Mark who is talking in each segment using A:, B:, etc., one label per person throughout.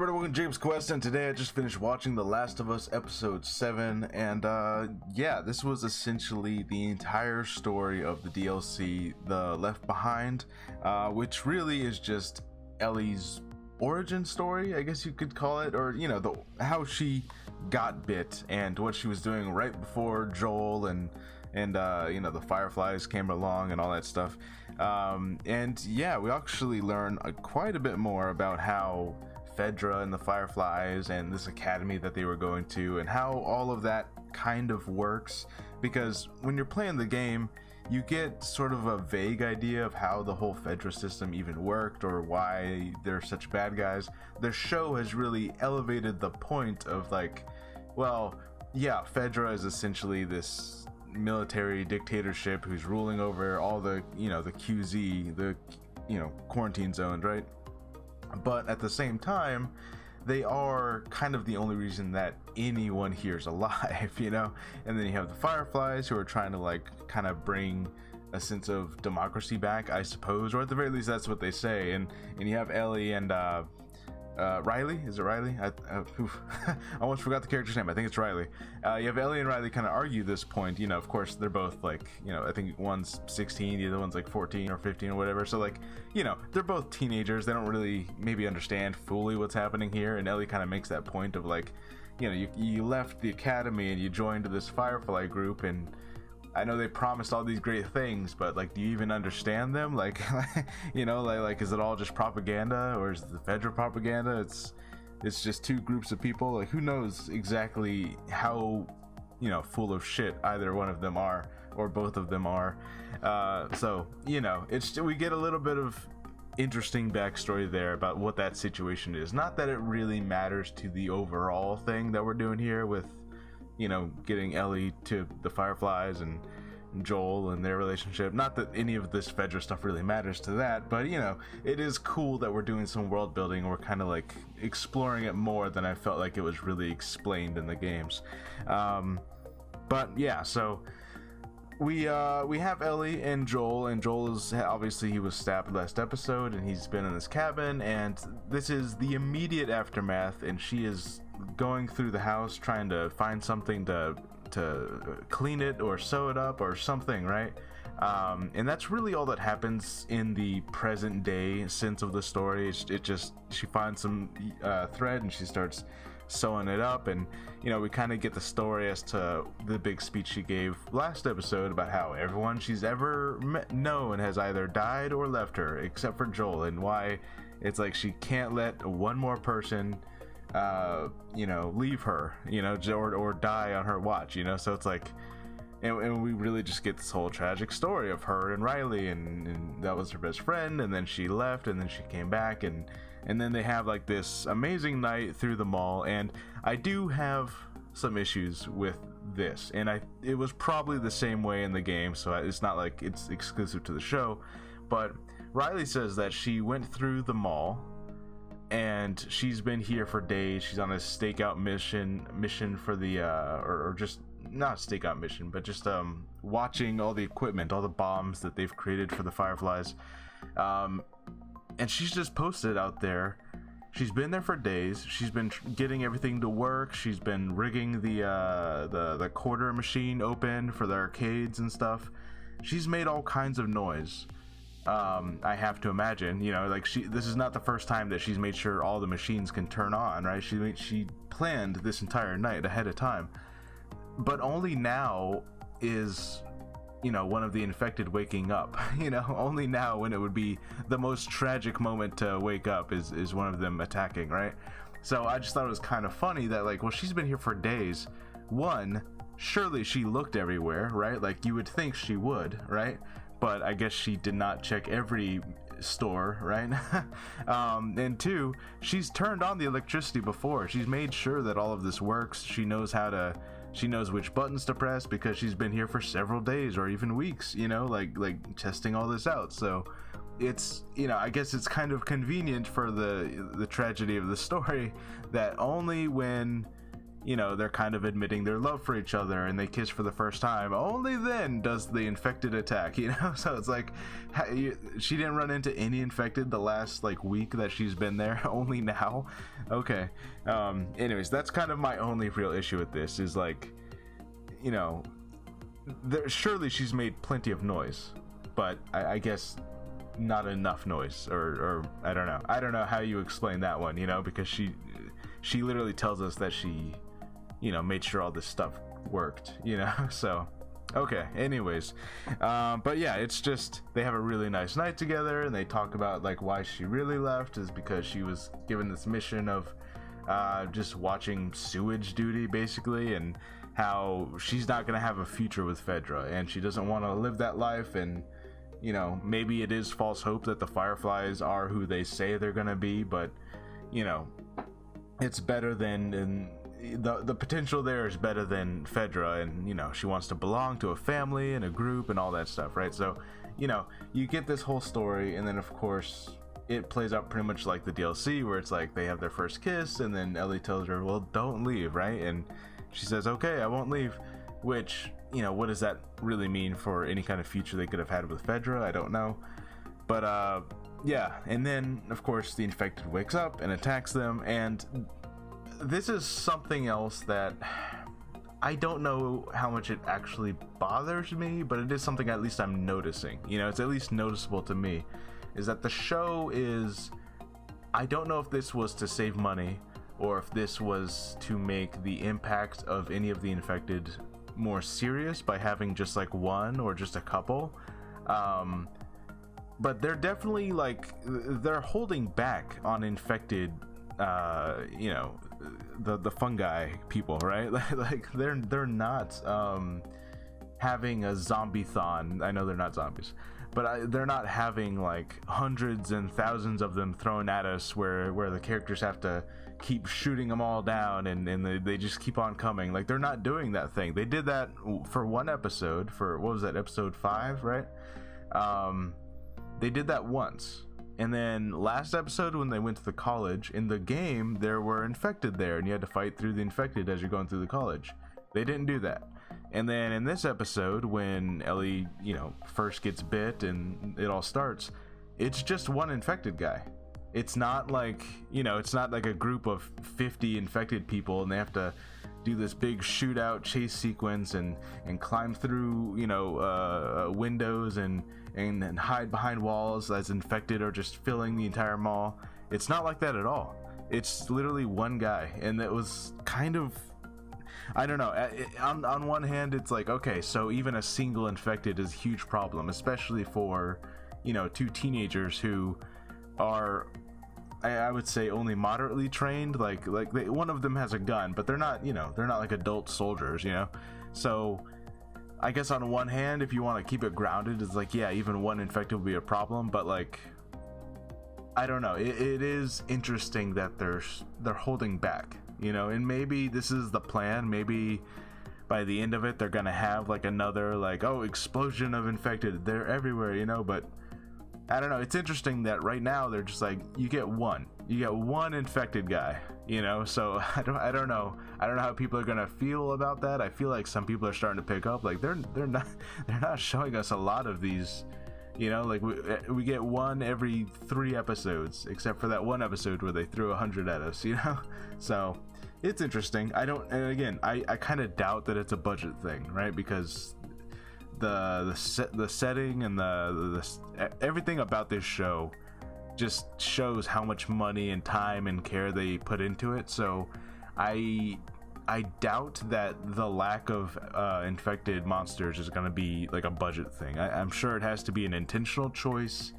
A: everybody, welcome to James Quest, and today I just finished watching The Last of Us Episode 7, and yeah, this was essentially the entire story of the DLC, The Left Behind, which really is just Ellie's origin story, I guess you could call it, or, you know, how she got bit, and what she was doing right before Joel and you know, the Fireflies came along and all that stuff. And yeah, we actually learn quite a bit more about how Fedra and the Fireflies and this academy that they were going to, and how all of that kind of works, because when you're playing the game you get sort of a vague idea of how the whole Fedra system even worked or why they're such bad guys. The show has really elevated the point of like, well, yeah, Fedra is essentially this military dictatorship who's ruling over all the, you know, the QZ, the, you know, quarantine zones, right? But at the same time, they are kind of the only reason that anyone here is alive, you know? And then you have the Fireflies who are trying to like kind of bring a sense of democracy back, I suppose, or at the very least that's what they say. And you have Ellie and Riley, is it Riley? I almost forgot the character's name. I think it's Riley. You have Ellie and Riley kind of argue this point. You know, of course, they're both like, you know, I think one's 16, the other one's like 14 or 15 or whatever. So like, you know, they're both teenagers. They don't really maybe understand fully what's happening here. And Ellie kind of makes that point of like, you know, you left the academy and you joined this Firefly group, and I know they promised all these great things, but like, do you even understand them? Like, you know, like is it all just propaganda, or is the Fedra propaganda? It's just two groups of people. Like, who knows exactly how, you know, full of shit either one of them are, or both of them are. So, you know, we get a little bit of interesting backstory there about what that situation is. Not that it really matters to the overall thing that we're doing here with, you know, getting Ellie to the Fireflies and Joel and their relationship. Not that any of this Fedra stuff really matters to that, but, you know, it is cool that we're doing some world building. We're kind of like exploring it more than I felt like it was really explained in the games. But yeah, so we have Ellie and Joel is obviously, he was stabbed last episode and he's been in this cabin, and this is the immediate aftermath, and she is going through the house trying to find something to clean it or sew it up or something, right? And that's really all that happens in the present day sense of the story. She finds some thread and she starts sewing it up, and, you know, we kind of get the story as to the big speech she gave last episode about how everyone she's ever known has either died or left her except for Joel, and why it's like she can't let one more person you know, leave her, you know, or die on her watch, you know. So it's like, and we really just get this whole tragic story of her and Riley, and that was her best friend, and then she left, and then she came back, and then they have like this amazing night through the mall. And I do have some issues with this, and it was probably the same way in the game, so it's not like it's exclusive to the show, but Riley says that she went through the mall and she's been here for days. She's on a stakeout mission for the or just not a stakeout mission, but just watching all the equipment, all the bombs that they've created for the Fireflies, and she's just posted out there. She's been there for days. She's been getting everything to work. She's been rigging the quarter machine open for the arcades and stuff. She's made all kinds of noise. I have to imagine, you know, like this is not the first time that she's made sure all the machines can turn on, right? She planned this entire night ahead of time, but only now is, you know, one of the infected waking up. You know, only now, when it would be the most tragic moment to wake up, is one of them attacking, right? So I just thought it was kind of funny that, like, well, she's been here for days. One, surely she looked everywhere, right? Like, you would think she would, right? But I guess she did not check every store, right? And two, she's turned on the electricity before. She's made sure that all of this works. She knows which buttons to press, because she's been here for several days or even weeks, you know, like testing all this out. So it's, you know, I guess it's kind of convenient for the tragedy of the story that only when they're kind of admitting their love for each other and they kiss for the first time. Only then does the infected attack, so it's like she didn't run into any infected the last like week that she's been there. Only now. Okay. Anyways, that's kind of my only real issue with this, is like, surely she's made plenty of noise, but I guess not enough noise, or I don't know how you explain that one, because she literally tells us that she made sure all this stuff worked, so okay. Anyways, but yeah, it's just they have a really nice night together, and they talk about like why she really left is because she was given this mission of just watching sewage duty basically, and how she's not gonna have a future with Fedra and she doesn't want to live that life. And maybe it is false hope that the Fireflies are who they say they're gonna be, but it's better than the potential there is better than Fedra, and she wants to belong to a family and a group and all that stuff, right? So you get this whole story, and then of course it plays out pretty much like the DLC, where it's like they have their first kiss, and then Ellie tells her, well, don't leave, right? And she says, okay, I won't leave, which what does that really mean for any kind of future they could have had with Fedra? I don't know, but yeah. And then of course the infected wakes up and attacks them, and this is something else that I don't know how much it actually bothers me, but it is something at least I'm noticing. It's at least noticeable to me, is that the show is, I don't know if this was to save money or if this was to make the impact of any of the infected more serious by having just like one or just a couple, but they're definitely like they're holding back on infected the fungi people, right? Like they're not having a zombie-thon. I know they're not zombies, but they're not having like hundreds and thousands of them thrown at us where the characters have to keep shooting them all down, and they just keep on coming. Like, they're not doing that thing. They did that for one episode, for what was that, episode 5, right? They did that once. And then last episode, when they went to the college, in the game there were infected there, and you had to fight through the infected as you're going through the college. They didn't do that. And then in this episode, when Ellie first gets bit and it all starts, it's just one infected guy. It's not like it's not like a group of 50 infected people and they have to do this big shootout chase sequence and climb through windows and hide behind walls as infected are just filling the entire mall. It's not like that at all. It's literally one guy, and it was kind of, I don't know. On one hand, it's like, okay, so even a single infected is a huge problem, especially for two teenagers who are, I would say, only moderately trained. Like one of them has a gun, but they're not like adult soldiers, So I guess on one hand, if you want to keep it grounded, it's like, yeah, even one infected would be a problem. But like, I don't know. It is interesting that they're holding back, and maybe this is the plan. Maybe by the end of it, they're gonna have like another explosion of infected. They're everywhere, but I don't know. It's interesting that right now they're just like, you get one infected guy, so I don't know how people are gonna feel about that. I feel like some people are starting to pick up, like they're not showing us a lot of these, like we get one every 3 episodes, except for that one episode where they threw 100 at us, so it's interesting. I kind of doubt that it's a budget thing, right? Because the setting and the everything about this show just shows how much money and time and care they put into it. So I doubt that the lack of infected monsters is going to be like a budget thing. I'm sure it has to be an intentional choice.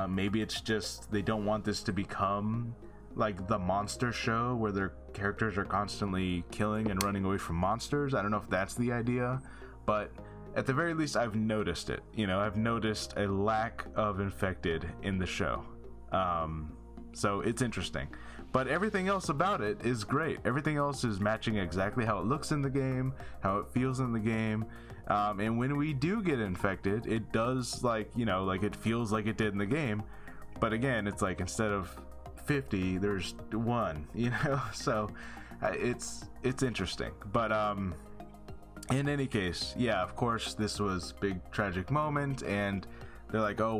A: Maybe it's just they don't want this to become like the monster show where their characters are constantly killing and running away from monsters. I don't know if that's the idea, but at the very least, I've noticed it. I've noticed a lack of infected in the show. So it's interesting. But everything else about it is great. Everything else is matching exactly how it looks in the game, how it feels in the game. And when we do get infected, it does like it feels like it did in the game. But again, it's like instead of 50, there's one, So It's interesting, but in any case, yeah, of course this was big tragic moment, and they're like, oh,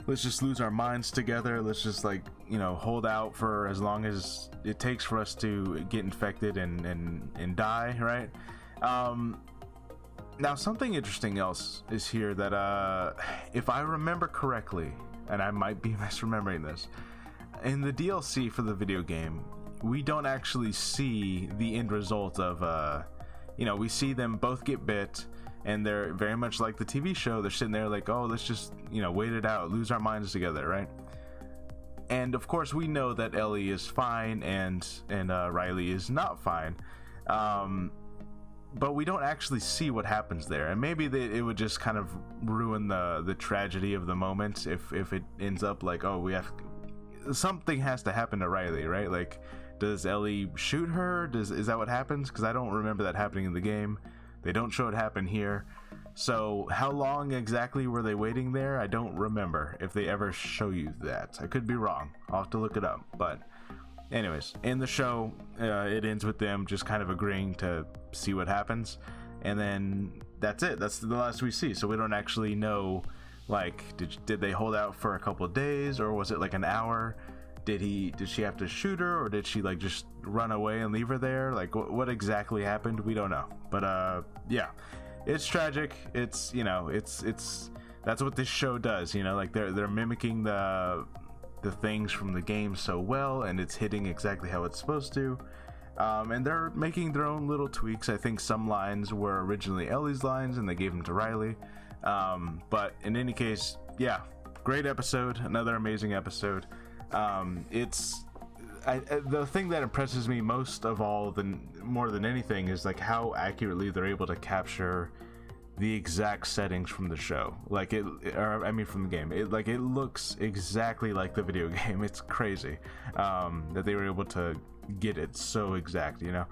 A: let's just lose our minds together, let's just, like, you know, hold out for as long as it takes for us to get infected and die, right? Now something interesting else is here, that if I remember correctly, and I might be misremembering this, in the DLC for the video game, we don't actually see the end result of you know, we see them both get bit, and they're very much like the TV show. They're sitting there like, oh, let's just, you know, wait it out, lose our minds together, right? And of course we know that Ellie is fine and Riley is not fine, but we don't actually see what happens there. And maybe it would just kind of ruin the tragedy of the moment if it ends up like, oh, something has to happen to Riley, right? Like, does Ellie shoot her? Is that what happens? Because I don't remember that happening in the game. They don't show it happen here. So how long exactly were they waiting there? I don't remember if they ever show you that. I could be wrong. I'll have to look it up. But anyways, in the show, it ends with them just kind of agreeing to see what happens, and then that's it. That's the last we see. So we don't actually know, like, did they hold out for a couple of days, or was it like an hour? Did she have to shoot her, or did she, like, just run away and leave her there? Like, what exactly happened? We don't know. But yeah, it's tragic. It's, you know, it's that's what this show does, you know, like they're mimicking the things from the game so well, and it's hitting exactly how it's supposed to. And they're making their own little tweaks. I think some lines were originally Ellie's lines and they gave them to Riley. But in any case, yeah, great episode, another amazing episode. The thing that impresses me most of all, more than anything, is like how accurately they're able to capture the exact settings from the show, like from the game. It looks exactly like the video game. It's crazy that they were able to get it so exact, you know.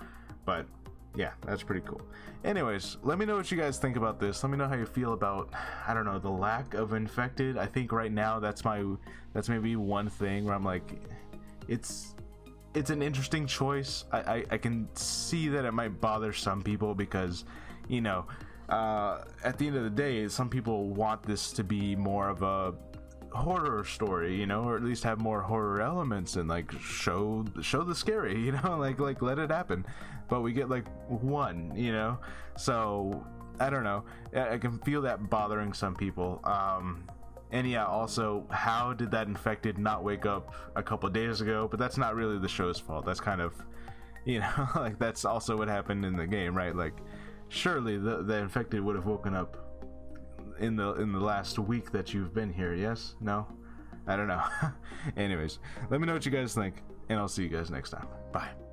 A: But yeah, that's pretty cool. Anyways, let me know what you guys think about this. Let me know how you feel about, I don't know, the lack of infected. I think right now that's maybe one thing where I'm like, it's an interesting choice. I can see that it might bother some people because, you know, at the end of the day, some people want this to be more of a horror story, you know, or at least have more horror elements and like show the scary, you know, like let it happen. But we get like one, you know, so I don't know. I can feel that bothering some people. And yeah, also, how did that infected not wake up a couple of days ago? But that's not really the show's fault. That's kind of, you know, like that's also what happened in the game, right? Like, surely the infected would have woken up in the last week that you've been here. Yes? No? I don't know. Anyways, let me know what you guys think, and I'll see you guys next time. Bye.